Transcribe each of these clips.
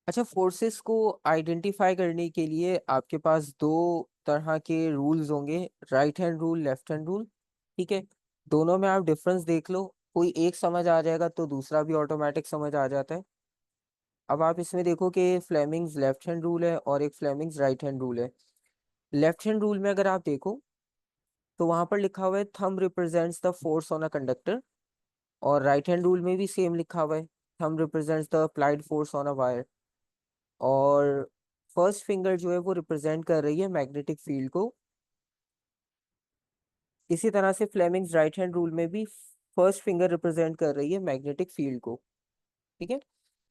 अच्छा, फोर्सेस को आइडेंटिफाई करने के लिए आपके पास दो तरह के रूल्स होंगे, right hand rule, left hand rule. ठीक है, दोनों में आप डिफरेंस देख लो, कोई एक समझ आ जाएगा तो दूसरा भी ऑटोमेटिक समझ आ जाता है। अब आप इसमें देखो कि फ्लेमिंग्स लेफ्ट हैंड रूल है और एक फ्लेमिंग्स राइट हैंड रूल है। लेफ्ट हैंड रूल में अगर आप देखो तो वहां पर लिखा हुआ है thumb represents the force on a conductor, और राइट हैंड रूल में भी सेम लिखा हुआ है, thumb represents the applied force on a wire. और फर्स्ट फिंगर जो है वो रिप्रेजेंट कर रही है मैग्नेटिक फील्ड को। इसी तरह से फ्लेमिंग्स राइट हैंड रूल में भी फर्स्ट फिंगर रिप्रेजेंट कर रही है मैग्नेटिक फील्ड को। ठीक है,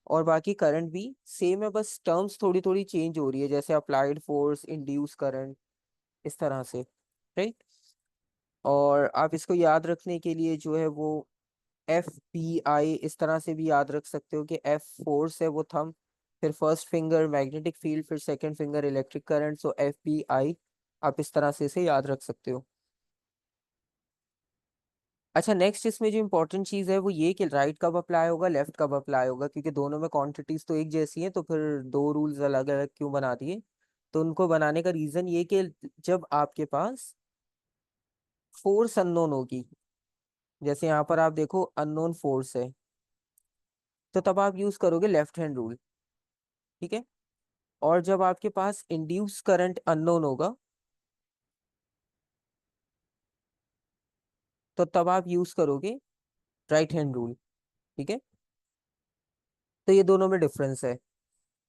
और बाकी करंट भी सेम है, बस टर्म्स थोड़ी थोड़ी चेंज हो रही है, जैसे अप्लाइड फोर्स, इंड्यूस करंट, इस तरह से। राइट। और आप इसको याद रखने के लिए जो है वो FBI इस तरह से भी याद रख सकते हो कि F फोर्स है, वो थंब, फिर फर्स्ट फिंगर मैग्नेटिक फील्ड, फिर सेकंड फिंगर इलेक्ट्रिक करंट, सो FBI आप इस तरह से इसे याद रख सकते हो। अच्छा, नेक्स्ट इसमें जो इंपॉर्टेंट चीज है वो ये कि राइट कब अप्लाई होगा, लेफ्ट कब अप्लाई होगा, क्योंकि दोनों में क्वांटिटीज तो एक जैसी हैं, तो फिर दो रूल्स अलग अलग क्यों बना दिए। तो उनको बनाने का रीजन ये कि जब आपके पास फोर्स अननोन होगी, जैसे यहाँ पर आप देखो अननोन फोर्स है, तो तब आप यूज करोगे लेफ्ट हैंड रूल। ठीक है, और जब आपके पास इंड्यूस करंट अननोन होगा तो तब आप यूज करोगे राइट हैंड रूल। ठीक है, तो ये दोनों में डिफरेंस है।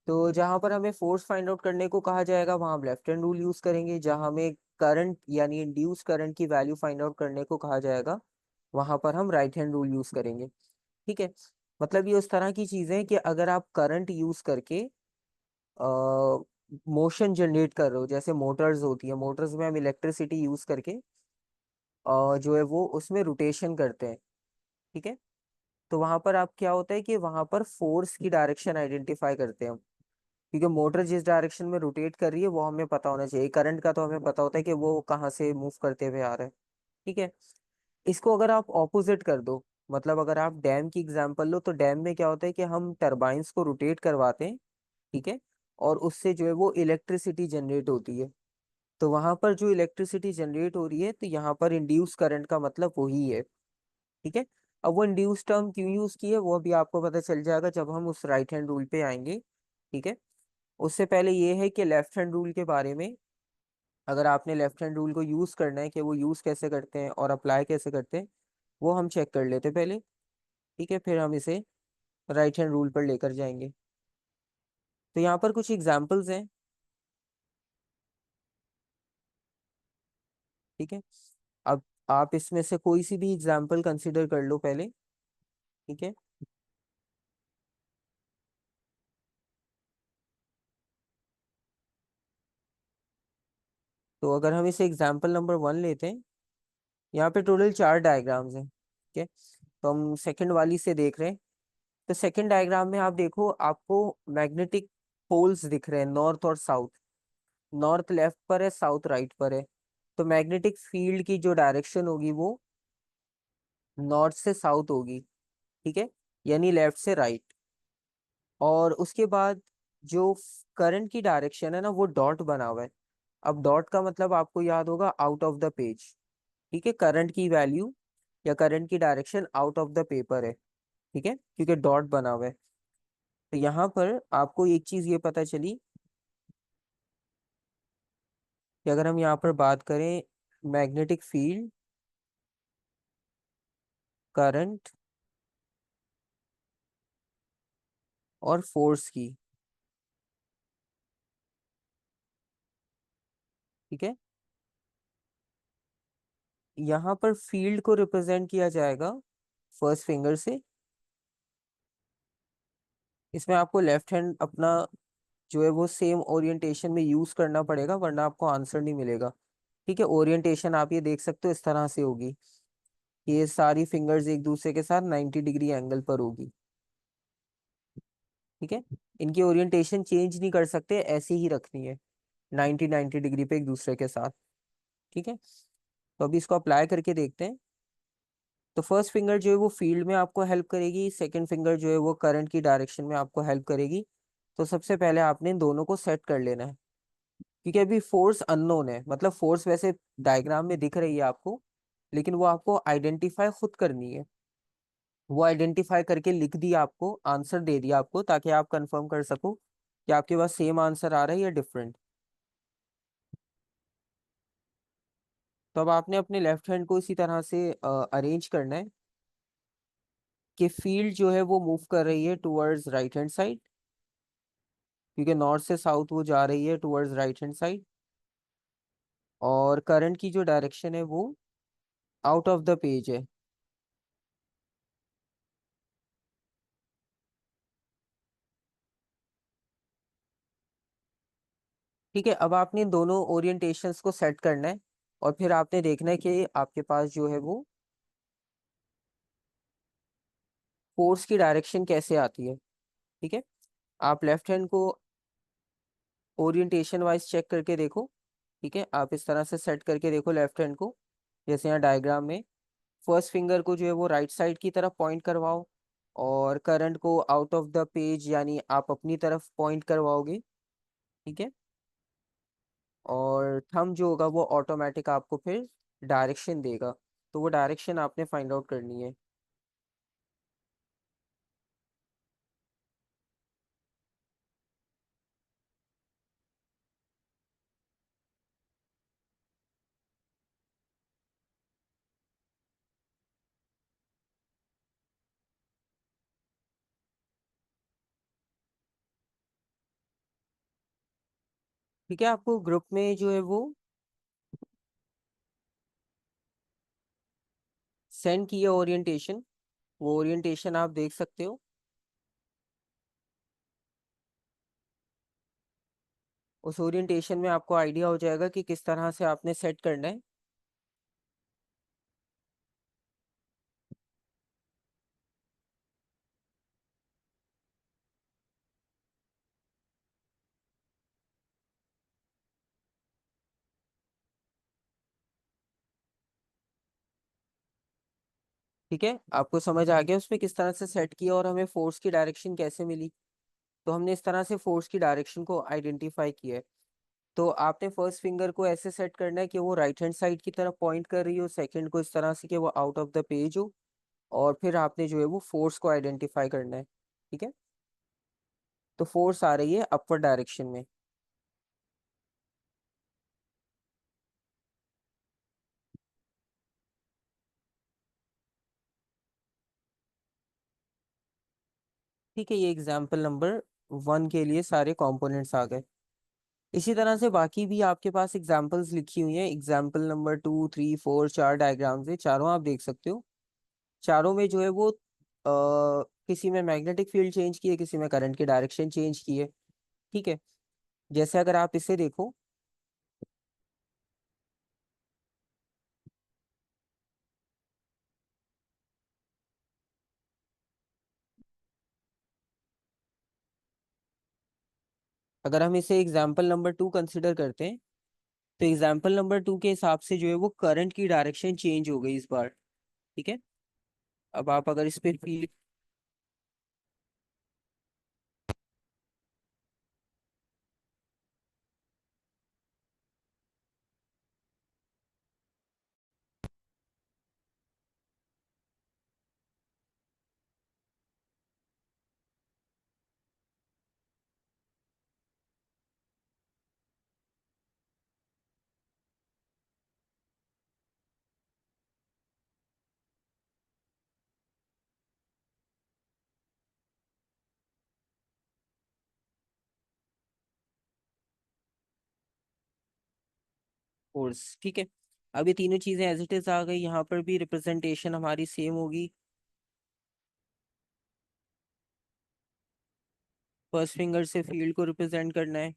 तो जहां पर हमें फोर्स फाइंड आउट करने को कहा जाएगा वहां हम लेफ्ट हैंड रूल यूज करेंगे, जहां हमें करंट यानी इंड्यूस करंट की वैल्यू फाइंड आउट करने को कहा जाएगा वहां पर हम राइट हैंड रूल यूज करेंगे। ठीक है, मतलब ये उस तरह की चीजें हैं कि अगर आप करंट यूज करके मोशन जनरेट कर रहे हो, जैसे मोटर्स होती है, मोटर्स में हम इलेक्ट्रिसिटी यूज करके जो है वो उसमें रोटेशन करते हैं। ठीक है, तो वहां पर आप क्या होता है कि वहां पर फोर्स की डायरेक्शन आइडेंटिफाई करते हैं हम, क्योंकि मोटर जिस डायरेक्शन में रोटेट कर रही है वो हमें पता होना चाहिए। करंट का तो हमें पता होता है कि वो कहाँ से मूव करते हुए आ रहा है। ठीक है, इसको अगर आप ऑपोजिट कर दो, मतलब अगर आप डैम की एग्जांपल लो, तो डैम में क्या होता है कि हम टरबाइंस को रोटेट करवाते हैं। ठीक है, और उससे जो है वो इलेक्ट्रिसिटी जनरेट होती है। तो वहां पर जो इलेक्ट्रिसिटी जनरेट हो रही है, तो यहाँ पर इंड्यूस करंट का मतलब वही है। ठीक है, अब वो इंड्यूस टर्म क्यों यूज की है वो अभी आपको पता चल जाएगा जब हम उस राइट हैंड रूल पे आएंगे। ठीक है, उससे पहले ये है कि लेफ्ट हैंड रूल के बारे में, अगर आपने लेफ्ट हैंड रूल को यूज करना है कि वो यूज कैसे करते हैं और अप्लाई कैसे करते हैं, वो हम चेक कर लेते पहले। ठीक है, फिर हम इसे राइट हैंड रूल पर लेकर जाएंगे। तो यहाँ पर कुछ एग्जाम्पल्स हैं। ठीक है, अब आप इसमें से कोई सी भी एग्जाम्पल कंसिडर कर लो पहले। ठीक है, तो अगर हम इसे एग्जाम्पल नंबर 1 लेते हैं, यहाँ पे टोटल 4 डायग्राम्स हैं। ठीक है, तो हम सेकंड वाली से देख रहे हैं। तो सेकंड डायग्राम में आप देखो, आपको मैग्नेटिक पोल्स दिख रहे हैं, नॉर्थ और साउथ। नॉर्थ लेफ्ट पर है, साउथ राइट पर है। तो मैग्नेटिक फील्ड की जो डायरेक्शन होगी वो नॉर्थ से साउथ होगी। ठीक है, यानी लेफ्ट से राइट। और उसके बाद जो करंट की डायरेक्शन है ना, वो डॉट बना हुआ है। अब डॉट का मतलब आपको याद होगा आउट ऑफ द पेज। ठीक है, करंट की वैल्यू या करंट की direction out of the paper है। ठीक है, क्योंकि डॉट बना हुआ है। तो यहाँ पर आपको एक चीज ये पता चली कि अगर हम यहाँ पर बात करें मैग्नेटिक फील्ड, करंट और फोर्स की। ठीक है, यहाँ पर फील्ड को रिप्रेजेंट किया जाएगा फर्स्ट फिंगर से। इसमें आपको लेफ्ट हैंड अपना जो है वो सेम ओरिएंटेशन में यूज करना पड़ेगा, वरना आपको आंसर नहीं मिलेगा। ठीक है, ओरिएंटेशन आप ये देख सकते हो इस तरह से होगी, ये सारी फिंगर्स एक दूसरे के साथ 90 डिग्री एंगल पर होगी। ठीक है, इनकी ओरिएंटेशन चेंज नहीं कर सकते, ऐसे ही रखनी है 90 डिग्री पे एक दूसरे के साथ। ठीक है, तो अभी इसको अप्लाई करके देखते हैं। तो फर्स्ट फिंगर जो है वो फील्ड में आपको हेल्प करेगी, सेकंड फिंगर जो है वो करंट की डायरेक्शन में आपको हेल्प करेगी। तो सबसे पहले आपने इन दोनों को सेट कर लेना है, क्योंकि अभी फोर्स अननोन है, मतलब फोर्स वैसे डायग्राम में दिख रही है आपको, लेकिन वो आपको आइडेंटिफाई खुद करनी है। वो आइडेंटिफाई करके लिख दिया, आपको आंसर दे दिया आपको, ताकि आप कंफर्म कर सको कि आपके पास सेम आंसर आ रहा है या डिफरेंट। तो अब आपने अपने लेफ्ट हैंड को इसी तरह से अरेंज करना है कि फील्ड जो है वो मूव कर रही है टुवर्ड्स राइट हैंड साइड, क्योंकि नॉर्थ से साउथ वो जा रही है टुवर्ड्स राइट हैंड साइड। और करंट की जो डायरेक्शन है वो आउट ऑफ द पेज है। ठीक है, अब आपने इन दोनों ओरिएंटेशंस को सेट करना है, और फिर आपने देखना है कि आपके पास जो है वो फोर्स की डायरेक्शन कैसे आती है। ठीक है, आप लेफ्ट हैंड को ओरिएंटेशन वाइज चेक करके देखो। ठीक है, आप इस तरह से सेट करके देखो लेफ्ट हैंड को, जैसे यहाँ डायग्राम में फर्स्ट फिंगर को जो है वो राइट साइड की तरफ पॉइंट करवाओ, और करंट को आउट ऑफ द पेज यानी आप अपनी तरफ पॉइंट करवाओगे। ठीक है, और थंब जो होगा वो ऑटोमेटिक आपको फिर डायरेक्शन देगा, तो वो डायरेक्शन आपने फाइंड आउट करनी है। ठीक है, आपको ग्रुप में जो है वो सेंड किया ओरिएंटेशन, वो ओरिएंटेशन आप देख सकते हो। उस ओरिएंटेशन में आपको आइडिया हो जाएगा कि किस तरह से आपने सेट करना है। ठीक है, आपको समझ आ गया उसमें किस तरह से सेट किया और हमें फोर्स की डायरेक्शन कैसे मिली। तो हमने इस तरह से फोर्स की डायरेक्शन को आइडेंटिफाई किया है। तो आपने फर्स्ट फिंगर को ऐसे सेट करना है कि वो राइट हैंड साइड की तरफ पॉइंट कर रही हो, सेकंड को इस तरह से कि वो आउट ऑफ द पेज हो, और फिर आपने जो है वो फोर्स को आइडेंटिफाई करना है। ठीक है, तो फोर्स आ रही है अपवर्ड डायरेक्शन में। ठीक है, ये एग्जाम्पल नंबर 1 के लिए सारे कंपोनेंट्स आ गए। इसी तरह से बाकी भी आपके पास एग्जाम्पल्स लिखी हुई हैं, एग्जाम्पल नंबर 2, 3, 4, चार डायग्राम्स है, चारों आप देख सकते हो। चारों में जो है वो किसी में मैग्नेटिक फील्ड चेंज की है, किसी में करंट की डायरेक्शन चेंज की है। ठीक है, जैसे अगर आप इसे देखो, अगर हम इसे एग्जाम्पल नंबर 2 कंसिडर करते हैं, तो एग्जाम्पल नंबर 2 के हिसाब से जो है वो करंट की डायरेक्शन चेंज हो गई इस बार। ठीक है, अब आप अगर इस पे फील फोर्स। ठीक है, अब ये तीनों चीजें एज इट इज आ गई, यहाँ पर भी रिप्रेजेंटेशन हमारी सेम होगी। फर्स्ट फिंगर से फील्ड को रिप्रेजेंट करना है,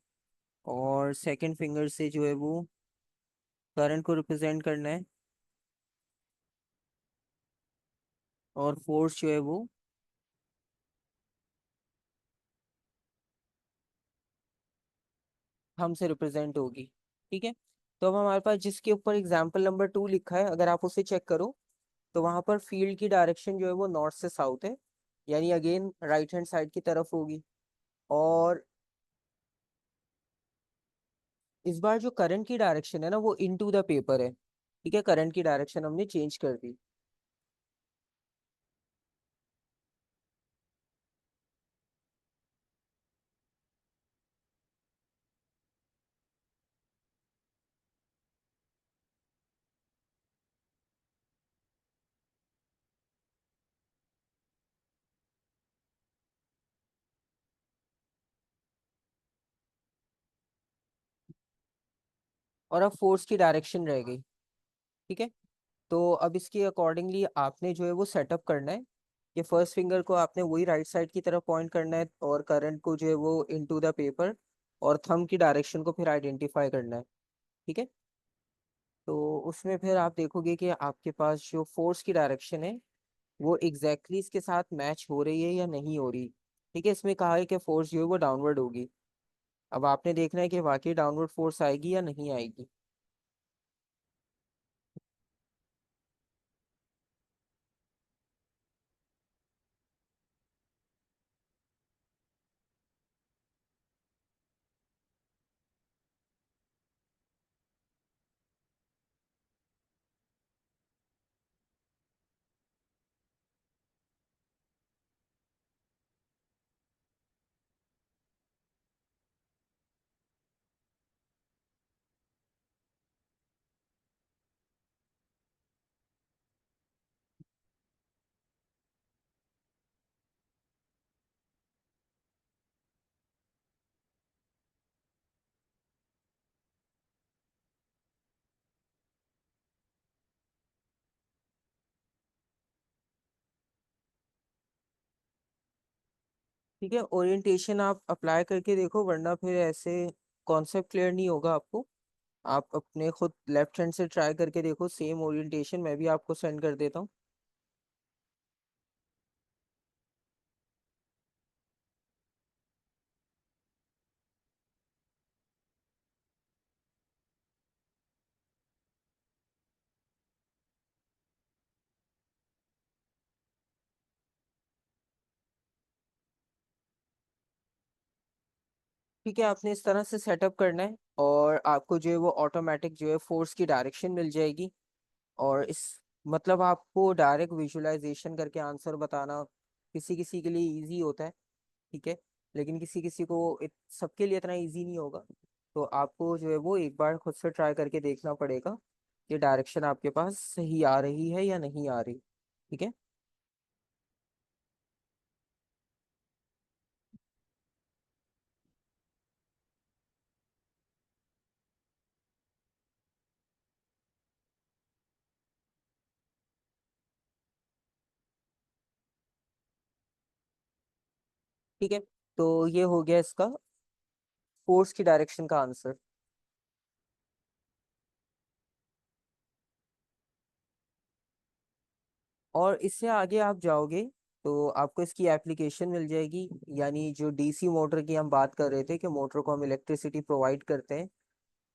और सेकंड फिंगर से जो है वो करंट को रिप्रेजेंट करना है, और फोर्स जो है वो हम से रिप्रेजेंट होगी। ठीक है, तो अब हमारे पास जिसके ऊपर एग्जाम्पल नंबर 2 लिखा है, अगर आप उसे चेक करो, तो वहां पर फील्ड की डायरेक्शन जो है वो नॉर्थ से साउथ है, यानी अगेन राइट हैंड साइड की तरफ होगी। और इस बार जो करंट की डायरेक्शन है ना वो इनटू द पेपर है, ठीक है, करंट की डायरेक्शन हमने चेंज कर दी। और अब फोर्स की डायरेक्शन रह गई, ठीक है। तो अब इसके अकॉर्डिंगली आपने जो है वो सेटअप करना है कि फर्स्ट फिंगर को आपने वही राइट साइड की तरफ पॉइंट करना है, और करंट को जो है वो इनटू द पेपर, और थंब की डायरेक्शन को फिर आइडेंटिफाई करना है, ठीक है। तो उसमें फिर आप देखोगे कि आपके पास जो फोर्स की डायरेक्शन है वो एग्जैक्टली इसके साथ मैच हो रही है या नहीं हो रही, ठीक है। इसमें कहा है कि फोर्स जो है वो डाउनवर्ड होगी। अब आपने देखना है कि वाकई डाउनवर्ड फोर्स आएगी या नहीं आएगी। ठीक है, ओरिएंटेशन आप अप्लाई करके देखो, वरना फिर ऐसे कॉन्सेप्ट क्लियर नहीं होगा आपको। आप अपने खुद लेफ्ट हैंड से ट्राई करके देखो, सेम ओरिएंटेशन मैं भी आपको सेंड कर देता हूँ। ठीक है, आपने इस तरह से सेटअप करना है, और आपको जो है वो ऑटोमेटिक जो है फोर्स की डायरेक्शन मिल जाएगी। और इस मतलब आपको डायरेक्ट विजुअलाइजेशन करके आंसर बताना किसी किसी के लिए इजी होता है, ठीक है, लेकिन किसी किसी को सबके लिए इतना इजी नहीं होगा। तो आपको जो है वो एक बार खुद से ट्राई करके देखना पड़ेगा कि डायरेक्शन आपके पास सही आ रही है या नहीं आ रही, ठीक है। ठीक है, तो ये हो गया इसका फोर्स की डायरेक्शन का आंसर। और इससे आगे आप जाओगे तो आपको इसकी एप्लीकेशन मिल जाएगी, यानी जो डीसी मोटर की हम बात कर रहे थे कि मोटर को हम इलेक्ट्रिसिटी प्रोवाइड करते हैं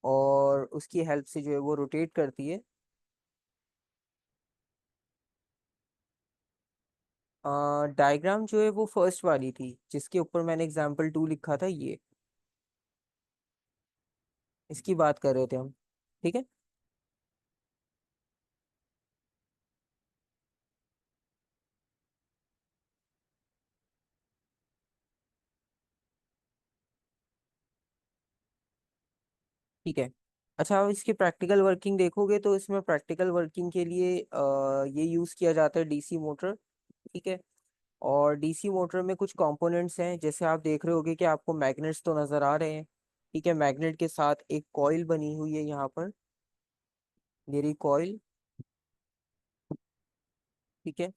और उसकी हेल्प से जो है वो रोटेट करती है। डायग्राम जो है वो फर्स्ट वाली थी जिसके ऊपर मैंने एग्जाम्पल 2 लिखा था, ये इसकी बात कर रहे थे हम, ठीक है। ठीक है, अच्छा, अब इसकी प्रैक्टिकल वर्किंग देखोगे तो इसमें प्रैक्टिकल वर्किंग के लिए ये यूज़ किया जाता है डीसी मोटर, ठीक है। और डीसी मोटर में कुछ कंपोनेंट्स हैं, जैसे आप देख रहे होगे कि आपको मैग्नेट्स तो नज़र आ रहे हैं, ठीक है। मैग्नेट के साथ एक कॉइल बनी हुई है यहाँ पर, मेरी कॉइल, ठीक है।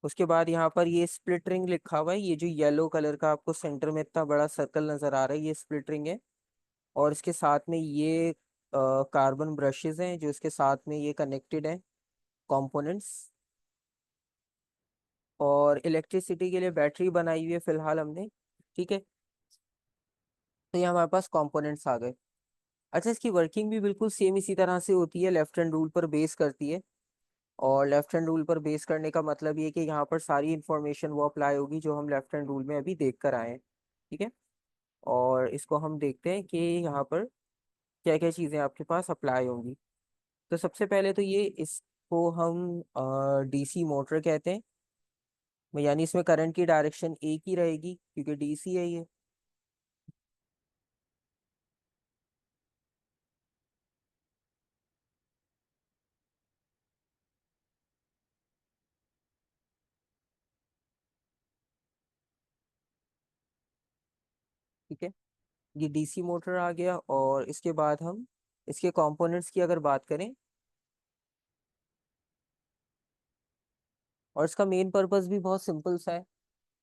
उसके बाद यहाँ पर ये स्प्लिट रिंग लिखा हुआ है, ये जो येलो कलर का आपको सेंटर में इतना बड़ा सर्कल नज़र आ रहा है, ये स्प्लिट रिंग है। और इसके साथ में ये कार्बन ब्रशेस हैं जो इसके साथ में ये कनेक्टेड हैं, कंपोनेंट्स। और इलेक्ट्रिसिटी के लिए बैटरी बनाई हुई है फिलहाल हमने, ठीक है। तो ये हमारे पास कंपोनेंट्स आ गए। अच्छा, इसकी वर्किंग भी बिल्कुल सेम इसी तरह से होती है, लेफ्ट हैंड रूल पर बेस करती है। और लेफ्ट हैंड रूल पर बेस करने का मतलब ये कि यहाँ पर सारी इंफॉर्मेशन वो अप्लाई होगी जो हम लेफ्ट हैंड रूल में अभी देख कर आए हैं, ठीक है। और इसको हम देखते हैं कि यहाँ पर क्या क्या चीज़ें आपके पास अप्लाई होंगी। तो सबसे पहले तो ये इसको हम डीसी मोटर कहते हैं। यानी इसमें करंट की डायरेक्शन एक ही रहेगी क्योंकि डीसी है ये। ठीक है, ये डीसी मोटर आ गया। और इसके बाद हम इसके कंपोनेंट्स की अगर बात करें, और इसका मेन पर्पस भी बहुत सिंपल सा है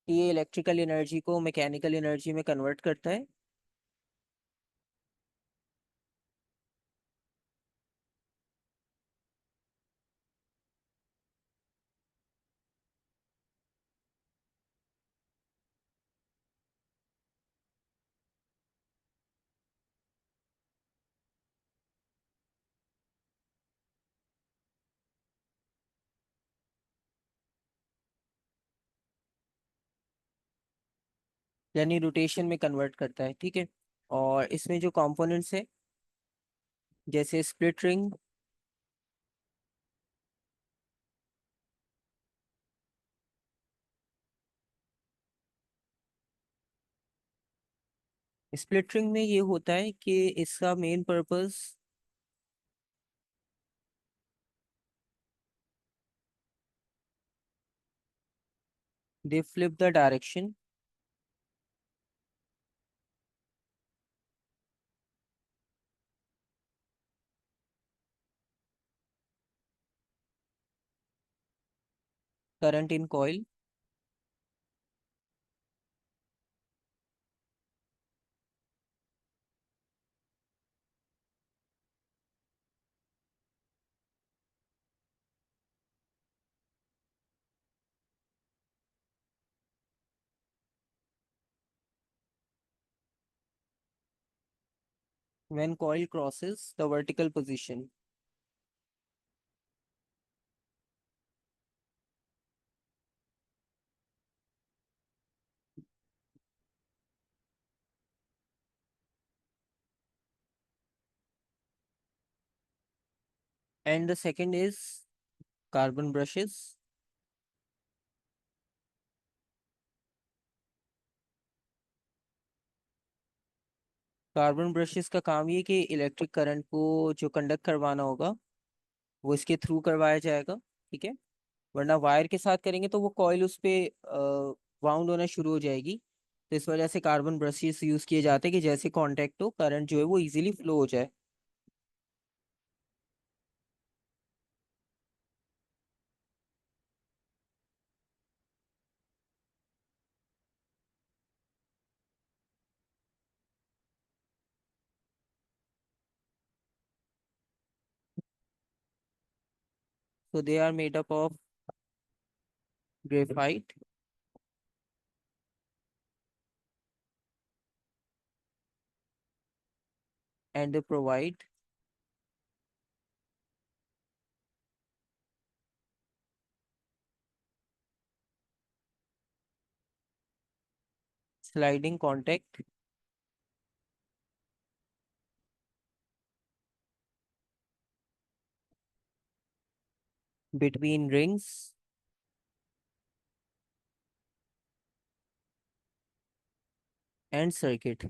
कि ये इलेक्ट्रिकल एनर्जी को मैकेनिकल एनर्जी में कन्वर्ट करता है। यानी रोटेशन में कन्वर्ट करता है। ठीक है, और इसमें जो कंपोनेंट्स है जैसे स्प्लिट रिंग। स्प्लिट रिंग में ये होता है कि इसका main purpose, they flip the direction current in coil when coil crosses the vertical position. And the second is carbon brushes. Carbon brushes का काम ये कि इलेक्ट्रिक करंट को जो कंडक्ट करवाना होगा वो इसके थ्रू करवाया जाएगा। ठीक है, वरना वायर के साथ करेंगे तो वो कॉइल उस पे वाउंड होना शुरू हो जाएगी। तो इस वजह से कार्बन ब्रशेस यूज किए जाते हैं कि जैसे कांटेक्ट हो करंट जो है वो इजीली फ्लो हो जाए। So they are made up of graphite and they provide sliding contact between rings and circuit।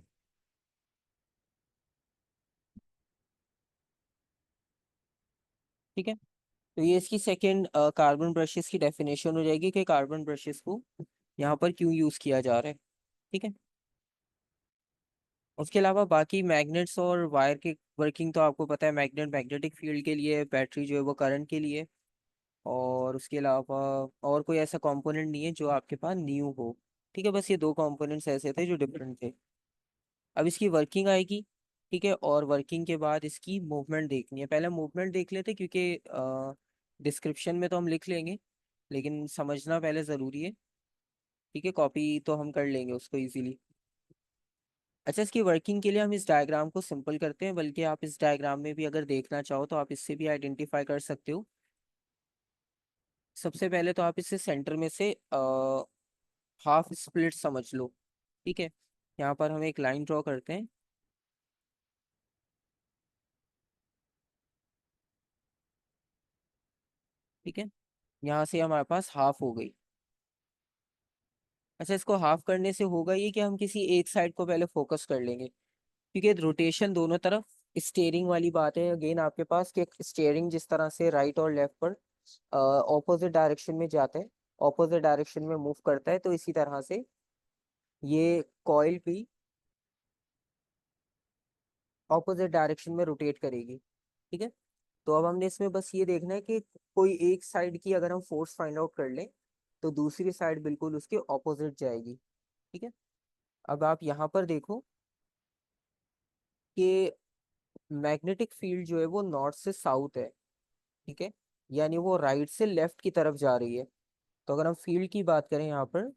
ठीक है, तो ये इसकी सेकंड कार्बन ब्रशेस की डेफिनेशन हो जाएगी कि कार्बन ब्रशेस को यहाँ पर क्यों यूज किया जा रहा है। ठीक है, उसके अलावा बाकी मैग्नेट्स और वायर की वर्किंग तो आपको पता है। मैग्नेट मैग्नेटिक फील्ड के लिए, बैटरी जो है वो करंट के लिए। और उसके अलावा और कोई ऐसा कंपोनेंट नहीं है जो आपके पास न्यू हो। ठीक है, बस ये दो कंपोनेंट्स ऐसे थे जो डिफरेंट थे। अब इसकी वर्किंग आएगी। ठीक है, और वर्किंग के बाद इसकी मूवमेंट देखनी है। पहले मूवमेंट देख लेते क्योंकि डिस्क्रिप्शन में तो हम लिख लेंगे लेकिन समझना पहले ज़रूरी है। ठीक है, कॉपी तो हम कर लेंगे उसको इजीली। अच्छा, इसकी वर्किंग के लिए हम इस डायग्राम को सिंपल करते हैं, बल्कि आप इस डायग्राम में भी अगर देखना चाहो तो आप इससे भी आइडेंटिफाई कर सकते हो। सबसे पहले तो आप इसे सेंटर में से हाफ स्प्लिट समझ लो। ठीक है, यहाँ पर हम एक लाइन ड्रॉ करते हैं। ठीक है, यहाँ से हमारे पास हाफ हो गई। अच्छा, इसको हाफ करने से होगा ये कि हम किसी एक साइड को पहले फोकस कर लेंगे, क्योंकि रोटेशन दोनों तरफ, स्टेयरिंग वाली बात है अगेन आपके पास कि स्टेयरिंग जिस तरह से राइट और लेफ्ट पर ऑपोजिट डायरेक्शन में जाते हैं, ऑपोजिट डायरेक्शन में मूव करता है, तो इसी तरह से ये कॉइल भी ऑपोजिट डायरेक्शन में रोटेट करेगी। ठीक है, तो अब हमने इसमें बस ये देखना है कि कोई एक साइड की अगर हम फोर्स फाइंड आउट कर लें तो दूसरी साइड बिल्कुल उसके ऑपोजिट जाएगी। ठीक है, अब आप यहाँ पर देखो कि मैग्नेटिक फील्ड जो है वो नॉर्थ से साउथ है। ठीक है, यानी वो राइट से लेफ्ट की तरफ जा रही है। तो अगर हम फील्ड की बात करें यहाँ पर,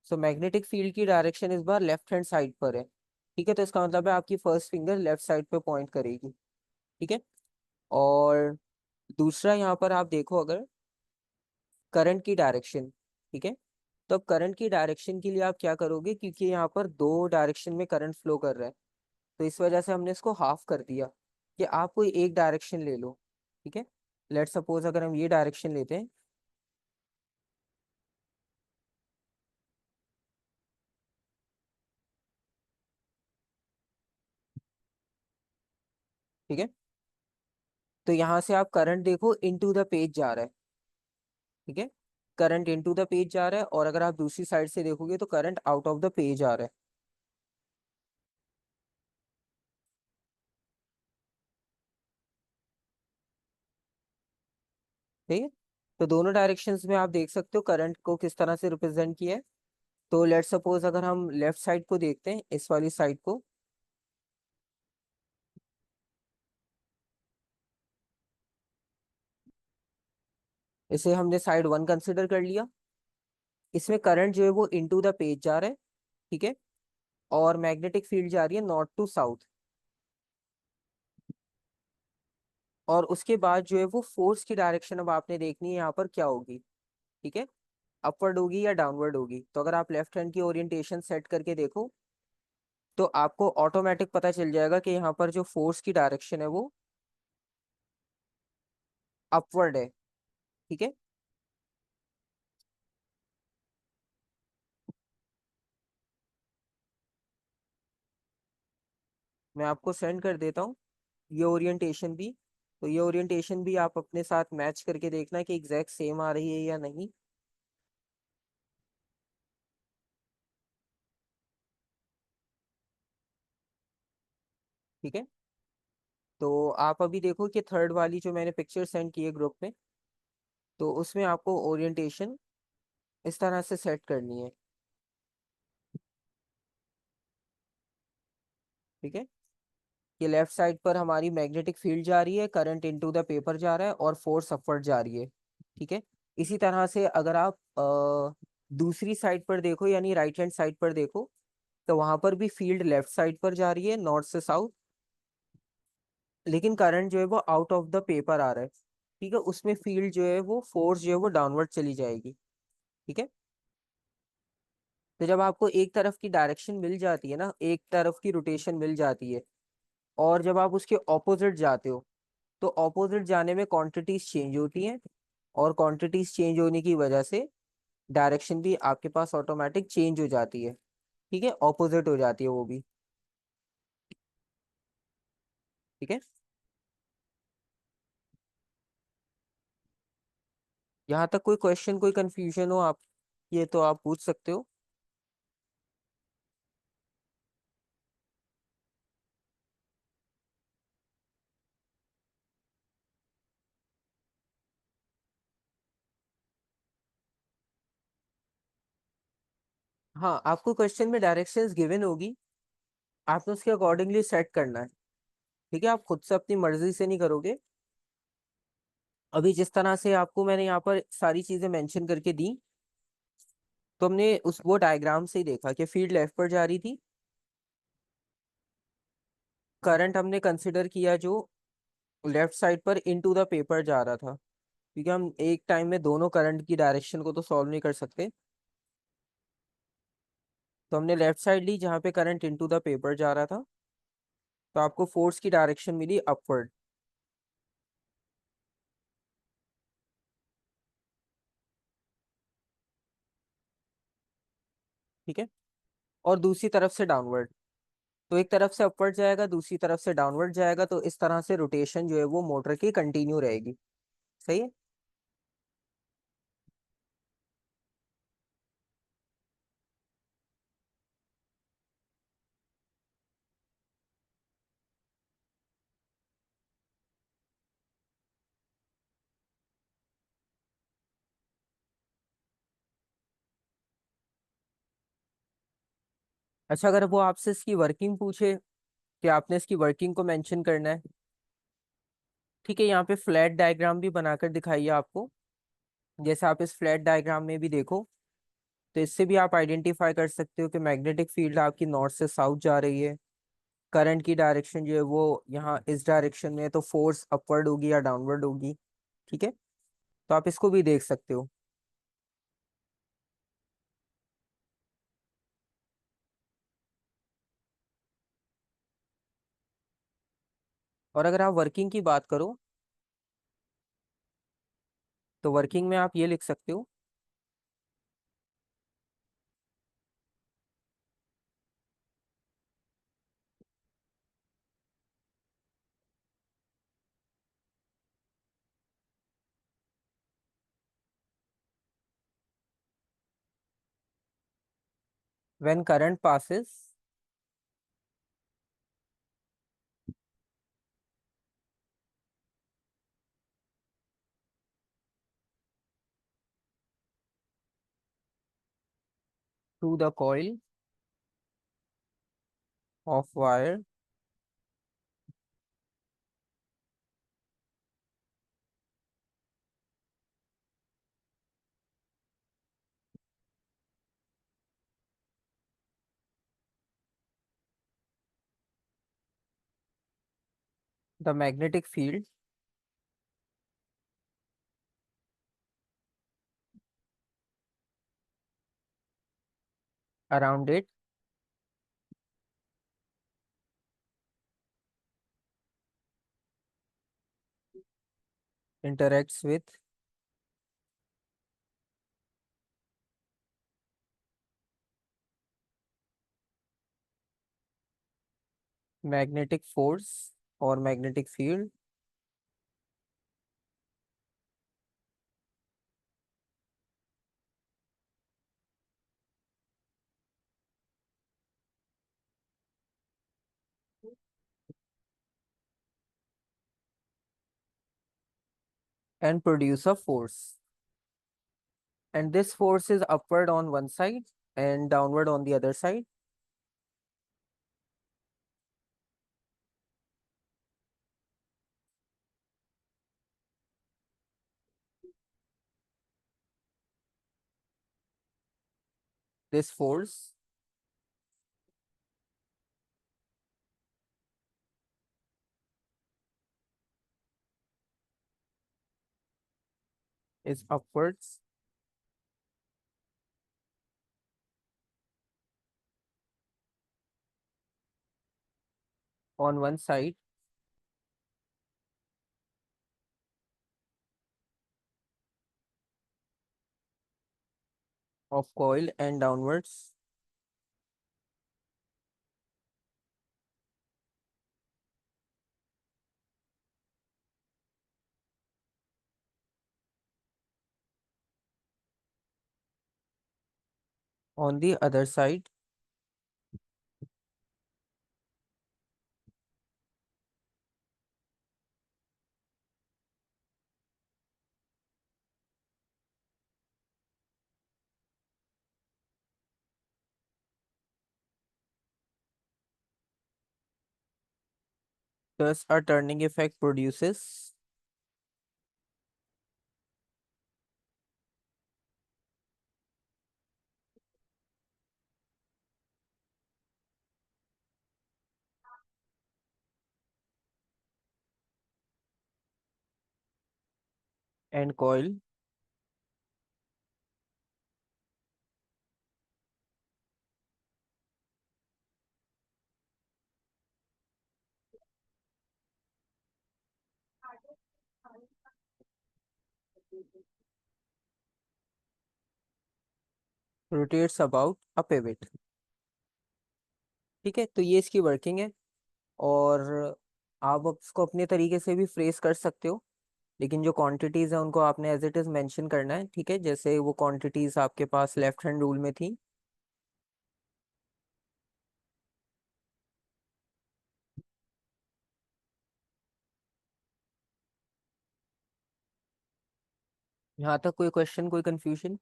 सो मैग्नेटिक फील्ड की डायरेक्शन इस बार लेफ्ट हैंड साइड पर है। ठीक है, तो इसका मतलब है आपकी फर्स्ट फिंगर लेफ्ट साइड पे पॉइंट करेगी। ठीक है, और दूसरा यहाँ पर आप देखो अगर करंट की डायरेक्शन। ठीक है, तो अब करंट की डायरेक्शन के लिए आप क्या करोगे, क्योंकि यहाँ पर दो डायरेक्शन में करंट फ्लो कर रहा है, तो इस वजह से हमने इसको हाफ कर दिया कि आप कोई एक डायरेक्शन ले लो। ठीक है, लेट सपोज अगर हम ये डायरेक्शन लेते हैं। ठीक है, तो यहाँ से आप करंट देखो इनटू द पेज जा रहा है। ठीक है, करंट इनटू द पेज जा रहा है, और अगर आप दूसरी साइड से देखोगे तो current out of the page आ रहा है। ठीक है, तो दोनों डायरेक्शंस में आप देख सकते हो करंट को किस तरह से रिप्रेजेंट किया है। तो लेट सपोज अगर हम लेफ्ट साइड को देखते हैं, इस वाली साइड को, इसे हमने साइड वन कंसिडर कर लिया। इसमें करंट जो है वो इनटू द पेज जा रहा है। ठीक है, और मैग्नेटिक फील्ड जा रही है नॉर्थ टू साउथ। और उसके बाद जो है वो फोर्स की डायरेक्शन अब आपने देखनी है यहाँ पर क्या होगी। ठीक है, अपवर्ड होगी या डाउनवर्ड होगी। तो अगर आप लेफ्ट हैंड की ओरिएंटेशन सेट करके देखो तो आपको ऑटोमेटिक पता चल जाएगा कि यहाँ पर जो फोर्स की डायरेक्शन है वो अपवर्ड है। ठीक है, मैं आपको सेंड कर देता हूँ ये ओरिएंटेशन भी। तो ये ओरिएंटेशन भी आप अपने साथ मैच करके देखना कि एग्जैक्ट सेम आ रही है या नहीं। ठीक है, तो आप अभी देखो कि थर्ड वाली जो मैंने पिक्चर सेंड की है ग्रुप में, तो उसमें आपको ओरिएंटेशन इस तरह से सेट करनी है। ठीक है, ये लेफ्ट साइड पर हमारी मैग्नेटिक फील्ड जा रही है, करंट इनटू द पेपर जा रहा है, और फोर्स अपवर्ड जा रही है। ठीक है, इसी तरह से अगर आप दूसरी साइड पर देखो यानी राइट हैंड साइड पर देखो, तो वहां पर भी फील्ड लेफ्ट साइड पर जा रही है नॉर्थ से साउथ, लेकिन करंट जो है वो आउट ऑफ द पेपर आ रहा है। ठीक है, उसमें फील्ड जो है वो फोर्स जो है वो डाउनवर्ड चली जाएगी। ठीक है, तो जब आपको एक तरफ की डायरेक्शन मिल जाती है ना, एक तरफ की रोटेशन मिल जाती है, और जब आप उसके ऑपोजिट जाते हो तो ऑपोजिट जाने में क्वांटिटीज चेंज होती हैं, और क्वांटिटीज चेंज होने की वजह से डायरेक्शन भी आपके पास ऑटोमेटिक चेंज हो जाती है। ठीक है, ऑपोजिट हो जाती है वो भी। ठीक है, यहाँ तक कोई क्वेश्चन कोई कंफ्यूजन हो आप, ये तो आप पूछ सकते हो। हाँ, आपको क्वेश्चन में डायरेक्शंस गिवन होगी, आपने उसके अकॉर्डिंगली सेट करना है। ठीक है, आप खुद से अपनी मर्जी से नहीं करोगे। अभी जिस तरह से आपको मैंने यहाँ पर सारी चीजें मेंशन करके दी, तो हमने उस वो डायग्राम से ही देखा कि फील्ड लेफ्ट पर जा रही थी, करंट हमने कंसिडर किया जो लेफ्ट साइड पर इनटू द पेपर जा रहा था, क्योंकि हम एक टाइम में दोनों करंट की डायरेक्शन को तो सॉल्व नहीं कर सकते। तो हमने लेफ्ट साइड ली जहाँ पे करंट इनटू द पेपर जा रहा था, तो आपको फोर्स की डायरेक्शन मिली अपवर्ड। ठीक है। और दूसरी तरफ से डाउनवर्ड, तो एक तरफ से अपवर्ड जाएगा, दूसरी तरफ से डाउनवर्ड जाएगा, तो इस तरह से रोटेशन जो है वो मोटर की कंटिन्यू रहेगी। सही है। अच्छा, अगर वो आपसे इसकी वर्किंग पूछे कि आपने इसकी वर्किंग को मेंशन करना है, ठीक है, यहाँ पे फ्लैट डायग्राम भी बनाकर दिखाइए आपको। जैसे आप इस फ्लैट डायग्राम में भी देखो, तो इससे भी आप आइडेंटिफाई कर सकते हो कि मैग्नेटिक फील्ड आपकी नॉर्थ से साउथ जा रही है। करंट की डायरेक्शन जो है वो यहाँ इस डायरेक्शन में है, तो फोर्स अपवर्ड होगी या डाउनवर्ड होगी। ठीक है। तो आप इसको भी देख सकते हो। और अगर आप वर्किंग की बात करो, तो वर्किंग में आप ये लिख सकते हो। When current passes through the coil of wire, the magnetic field around it interacts with magnetic force or magnetic field and produce a force. And this force is upward on one side and downward on the other side. This force is upwards on one side of coil and downwards on the other side. Thus, a turning effect produces and coil rotates about a pivot. ठीक है, तो ये इसकी working है। और आप उसको अपने तरीके से भी फ्रेस कर सकते हो, लेकिन जो क्वांटिटीज है उनको आपने एज इट इज मेंशन करना है। ठीक है, जैसे वो क्वांटिटीज आपके पास लेफ्ट हैंड रूल में थी। यहाँ तक कोई क्वेश्चन, कोई कंफ्यूजन?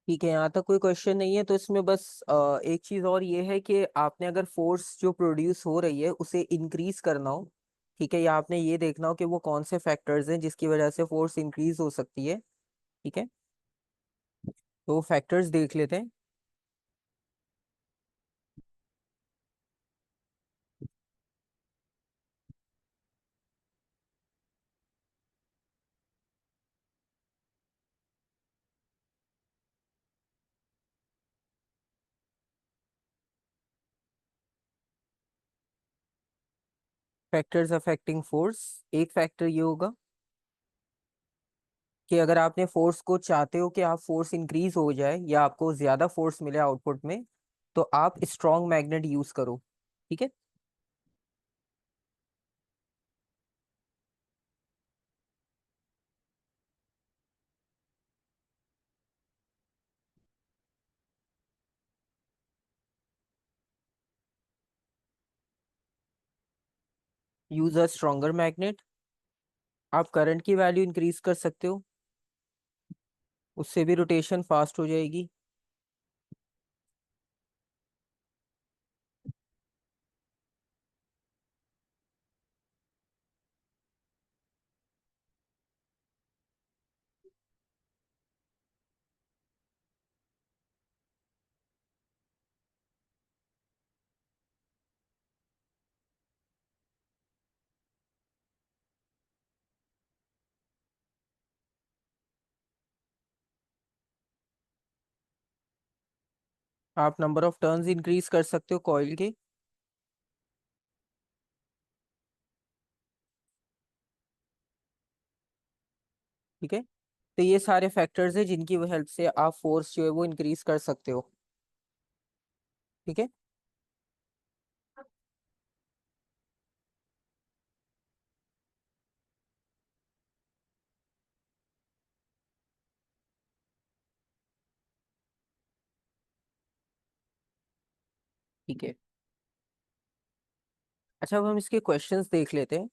ठीक है, यहाँ तक कोई क्वेश्चन नहीं है। तो इसमें बस एक चीज और ये है कि आपने अगर फोर्स जो प्रोड्यूस हो रही है उसे इंक्रीज करना हो, ठीक है, या आपने ये देखना हो कि वो कौन से फैक्टर्स हैं जिसकी वजह से फोर्स इंक्रीज हो सकती है। ठीक है, तो फैक्टर्स देख लेते हैं। फैक्टर्स अफेक्टिंग फोर्स, एक फैक्टर ये होगा कि अगर आपने फोर्स को चाहते हो कि आप फोर्स इंक्रीज हो जाए या आपको ज्यादा फोर्स मिले आउटपुट में, तो आप स्ट्रॉन्ग मैग्नेट यूज करो। ठीक है, यूज अ स्ट्रॉन्गर मैग्नेट। आप करंट की वैल्यू इंक्रीज कर सकते हो, उससे भी रोटेशन फास्ट हो जाएगी। आप नंबर ऑफ टर्न्स इंक्रीज कर सकते हो कॉइल के। ठीक है, तो ये सारे फैक्टर्स हैं जिनकी हेल्प से आप फोर्स जो है वो इंक्रीज कर सकते हो। ठीक है, ठीक है। अच्छा, अब हम इसके क्वेश्चंस देख लेते हैं।